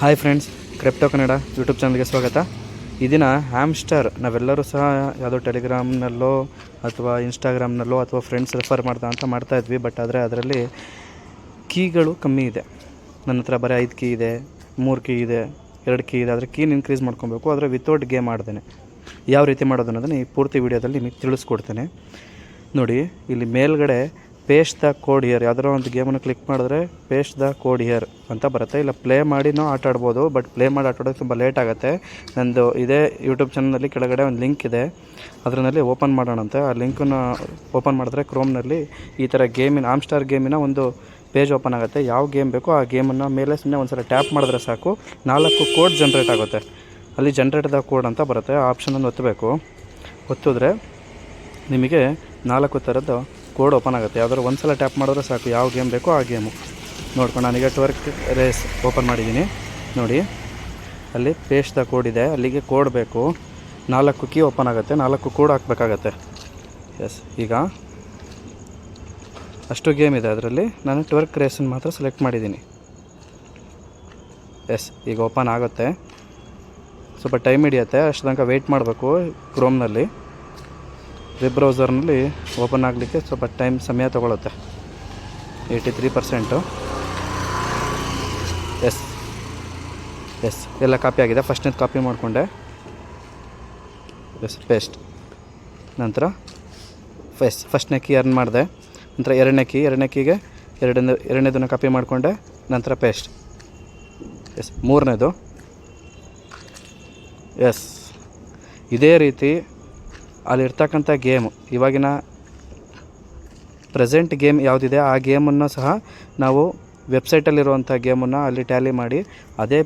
Hi friends, crypto Kannada YouTube ಚಾನಲ್ಗೆ ಸ್ವಾಗತ. ಈ ದಿನ ಹ್ಯಾಮ್ಸ್ಟರ್ ನಾವೆಲ್ಲರೂ ಸಹ ಯಾವುದೋ ಟೆಲಿಗ್ರಾಮ್ನಲ್ಲೋ ಅಥವಾ ಇನ್ಸ್ಟಾಗ್ರಾಮ್ನಲ್ಲೋ ಅಥವಾ ಫ್ರೆಂಡ್ಸ್ ರೆಫರ್ ಅಂತ ಮಾಡ್ತಾಯಿದ್ವಿ. ಬಟ್ ಆದರೆ ಅದರಲ್ಲಿ ಕೀಗಳು ಕಮ್ಮಿ ಇದೆ. ನನ್ನ ಹತ್ರ ಬರೀ 5 ಕೀ ಇದೆ, 3 ಕೀ ಇದೆ, 2 ಕೀ ಇದೆ. ಆದರೆ ಕೀನ ಇನ್ಕ್ರೀಸ್ ಮಾಡ್ಕೊಬೇಕು. ಆದರೆ ವಿತೌಟ್ ಗೇಮ್ ಮಾಡ್ದೇನೆ ಯಾವ ರೀತಿ ಮಾಡೋದು ಅನ್ನೋದನ್ನು ಈ ಪೂರ್ತಿ ವಿಡಿಯೋದಲ್ಲಿ ನಿಮಗೆ ತಿಳಿಸ್ಕೊಡ್ತೇನೆ. ನೋಡಿ, ಇಲ್ಲಿ ಮೇಲ್ಗಡೆ ಪೇಸ್ಟ್ ದ ಕೋಡ್ ಹಿಯರ್, ಯಾವುದಾದ್ರು ಒಂದು ಗೇಮನ್ನು ಕ್ಲಿಕ್ ಮಾಡಿದ್ರೆ ಪೇಸ್ಟ್ ದ ಕೋಡ್ ಹಿಯರ್ ಅಂತ ಬರುತ್ತೆ. ಇಲ್ಲ ಪ್ಲೇ ಮಾಡಿನೂ ಆಟ ಆಡ್ಬೋದು. ಬಟ್ ಪ್ಲೇ ಮಾಡಿ ಆಟ ಆಡೋಕ್ಕೆ ತುಂಬ ಲೇಟ್ ಆಗುತ್ತೆ. ನಂದು ಇದೇ ಯೂಟ್ಯೂಬ್ ಚಾನಲ್ನಲ್ಲಿ ಕೆಳಗಡೆ ಒಂದು ಲಿಂಕ್ ಇದೆ, ಅದರಲ್ಲಿ ಓಪನ್ ಮಾಡೋಣಂತೆ. ಆ ಲಿಂಕನ್ನು ಓಪನ್ ಮಾಡಿದ್ರೆ ಕ್ರೋಮ್ನಲ್ಲಿ ಈ ಥರ ಹ್ಯಾಮ್ಸ್ಟರ್ ಗೇಮಿನ ಒಂದು ಪೇಜ್ ಓಪನ್ ಆಗುತ್ತೆ. ಯಾವ ಗೇಮ್ ಬೇಕೋ ಆ ಗೇಮನ್ನು ಮೇಲೆ ಸುಮ್ಮನೆ ಒಂದು ಸಲ ಟ್ಯಾಪ್ ಮಾಡಿದ್ರೆ ಸಾಕು, 4 ಕೋಡ್ ಜನ್ರೇಟ್ ಆಗುತ್ತೆ. ಅಲ್ಲಿ ಜನ್ರೇಟ್ ದ ಕೋಡ್ ಅಂತ ಬರುತ್ತೆ. ಆ ಆಪ್ಷನನ್ನು ಒತ್ತಬೇಕು. ಒತ್ತಿದ್ರೆ ನಿಮಗೆ 4 ಥರದ್ದು ಕೋಡ್ ಓಪನ್ ಆಗುತ್ತೆ. ಯಾವ್ದಾದ್ರು ಒಂದು ಸಲ ಟ್ಯಾಪ್ ಮಾಡಿದ್ರೆ ಸಾಕು, ಯಾವ ಗೇಮ್ ಬೇಕೋ ಆ ಗೇಮು ನೋಡ್ಕೊಂಡು. ನಾನೀಗ ಟ್ವರ್ಕ್ ರೇಸ್ ಓಪನ್ ಮಾಡಿದ್ದೀನಿ. ನೋಡಿ, ಅಲ್ಲಿ ಪೇಸ್ಟ್ ದ ಕೋಡ್ ಇದೆ, ಅಲ್ಲಿಗೆ ಕೋಡ್ ಬೇಕು. 4 ಕೀ ಓಪನ್ ಆಗುತ್ತೆ, 4 ಕೋಡ್ ಹಾಕಬೇಕಾಗತ್ತೆ. ಎಸ್, ಈಗ ಅಷ್ಟು ಗೇಮ್ ಇದೆ. ಅದರಲ್ಲಿ ನಾನು ಟ್ವರ್ಕ್ ರೇಸನ್ನು ಮಾತ್ರ ಸೆಲೆಕ್ಟ್ ಮಾಡಿದ್ದೀನಿ. ಎಸ್, ಈಗ ಓಪನ್ ಆಗುತ್ತೆ. ಸ್ವಲ್ಪ ಟೈಮ್ ಹಿಡಿಯುತ್ತೆ, ಅಷ್ಟು ತನಕ ವೆಯ್ಟ್ ಮಾಡಬೇಕು. ಕ್ರೋಮ್ನಲ್ಲಿ ವೆಬ್ ಬ್ರೌಸರ್ನಲ್ಲಿ ಓಪನ್ ಆಗಲಿಕ್ಕೆ ಸ್ವಲ್ಪ ಸಮಯ ತೊಗೊಳುತ್ತೆ. 83%. ಎಸ್ ಎಲ್ಲ ಕಾಪಿ ಆಗಿದೆ. ಫಸ್ಟ್ನೇದು ಕಾಪಿ ಮಾಡಿಕೊಂಡೆ. ಪೇಸ್ಟ್. ನಂತರ ಫಸ್ಟ್ನೇ ಕೀ ಅರ್ನ್ ಮಾಡಿದೆ. ನಂತರ ಎರಡನೇ ಕೀಗೆ ಎರಡನೇದನ್ನು ಕಾಪಿ ಮಾಡಿಕೊಂಡೆ. ನಂತರ ಪೇಸ್ಟ್. ಮೂರನೇದು. ಇದೇ ರೀತಿ ಅಲ್ಲಿರ್ತಕ್ಕಂಥ ಗೇಮು, ಇವಾಗಿನ ಪ್ರೆಸೆಂಟ್ ಗೇಮ್ ಯಾವುದಿದೆ ಆ ಗೇಮನ್ನು ಸಹ ನಾವು ವೆಬ್ಸೈಟಲ್ಲಿರುವಂಥ ಗೇಮನ್ನು ಅಲ್ಲಿ ಟ್ಯಾಲಿ ಮಾಡಿ ಅದೇ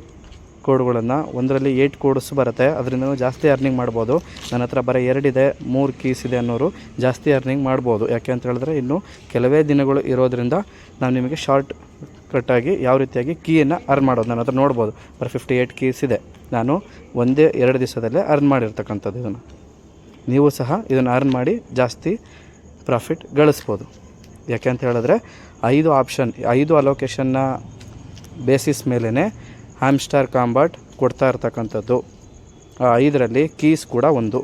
ಕೋಡ್ಗಳನ್ನು, ಒಂದರಲ್ಲಿ 8 ಕೋಡ್ಸ್ ಬರುತ್ತೆ. ಅದರಿಂದ ಜಾಸ್ತಿ ಅರ್ನಿಂಗ್ ಮಾಡ್ಬೋದು. ನನ್ನ ಹತ್ರ ಬರೀ 2 ಇದೆ, 3 ಕೀಸ್ ಇದೆ ಅನ್ನೋರು ಜಾಸ್ತಿ ಅರ್ನಿಂಗ್ ಮಾಡ್ಬೋದು. ಯಾಕೆ ಅಂತ ಹೇಳಿದ್ರೆ ಇನ್ನೂ ಕೆಲವೇ ದಿನಗಳು ಇರೋದರಿಂದ ನಾನು ನಿಮಗೆ ಶಾರ್ಟ್ ಕಟ್ಟಾಗಿ ಯಾವ ರೀತಿಯಾಗಿ ಕೀಯನ್ನು ಅರ್ನ್ ಮಾಡೋದು ನನ್ನ ಹತ್ರ ನೋಡ್ಬೋದು. ಬರೀ 58 ಕೀಸ್ ಇದೆ. ನಾನು 1-2 ದಿವಸದಲ್ಲೇ ಅರ್ನ್ ಮಾಡಿರ್ತಕ್ಕಂಥದ್ದು. ಇದನ್ನು ನೀವು ಸಹ ಇದನ್ನು ಅರ್ನ್ ಮಾಡಿ ಜಾಸ್ತಿ ಪ್ರಾಫಿಟ್ ಗಳಿಸ್ಬೋದು. ಯಾಕೆ ಅಂತ ಹೇಳಿದ್ರೆ 5 ಅಲೋಕೇಶನ್ನ ಬೇಸಿಸ್ ಮೇಲೇ ಹ್ಯಾಮ್ಸ್ಟರ್ ಕಾಂಬಾಟ್ ಕೊಡ್ತಾ ಇರ್ತಕ್ಕಂಥದ್ದು. ಆ 5ರಲ್ಲಿ ಕೀಸ್ ಕೂಡ ಒಂದು.